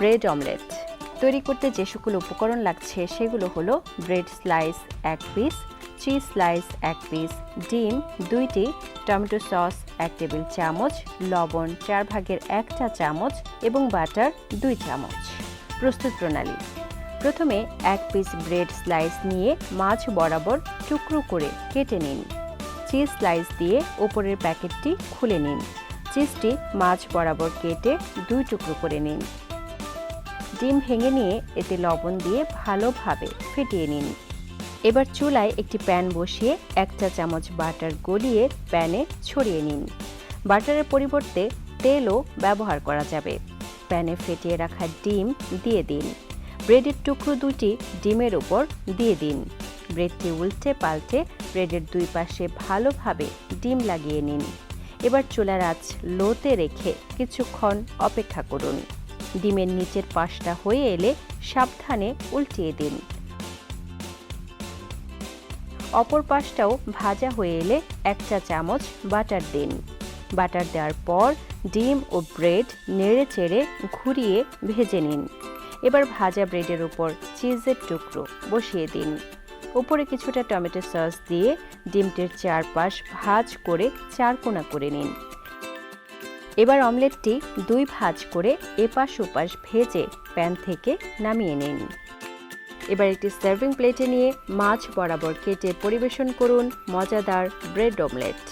Bread omelette. তৈরি করতে যে সকল উপকরণ লাগছে সেগুলো হলো bread slice 1 piece, cheese slice 1 piece, ডিম 2টি, টমেটো সস 1 টেবিল চামচ, লবণ 1/4 চা চামচ এবং বাটার 2 চামচ। প্রস্তুত প্রণালী: প্রথমে 1 পিস ব্রেড স্লাইস নিয়ে মাঝ বরাবর টুকরো করে কেটে নিন। চিজ স্লাইস দিয়ে উপরের প্যাকেটটি খুলে নিন। চিজটি মাঝ বরাবর কেটে 2 টুকরো করে নিন। ডিম ভেঙে নিয়ে এতে লবণ দিয়ে ভালোভাবে ফেটিয়ে নিন। এবার চুলায় একটি প্যান বসিয়ে 1 চা চামচ বাটার গলিয়ে প্যানে ছড়িয়ে নিন। বাটারের পরিবর্তে তেলও ব্যবহার করা যাবে। প্যানে ফেটিয়ে রাখা ডিম দিয়ে দিন। ব্রেডের টুকরো 2টি ডিমের উপর দিয়ে দিন। ব্রেডটি উল্টে পাল্টে ব্রেডের 2 পাশে ভালোভাবে ডিম লাগিয়ে নিন। এবার চুলার আঁচ লোতে রেখে কিছুক্ষণ অপেক্ষা করুন। ডিমের নিচের পাশটা হয়ে এলে সাবধানে উল্টিয়ে দিন। অপর পাশটাও ভাজা হয়ে এলে 1 চা চামচ বাটার দিন। বাটার দেওয়ার পর ডিম ও ব্রেড নেড়ে চেড়ে ঘুরিয়ে ভেজে নিন। এবার ভাজা ব্রেডের উপর চিজের টুকরো বসিয়ে দিন। উপরে কিছুটা টমেটো সস দিয়ে ডিমটির চারপাশ ভাঁজ করে 4 কোনা করে নিন। এবার অমলেটটি 2 ভাঁজ করে এপাশ ওপাশ ভেজে প্যান থেকে নামিয়ে নিন। এবার একটি সার্ভিং প্লেটে নিয়ে মাঝ বরাবর কেটে পরিবেশন করুন মজাদার ব্রেড অমলেট।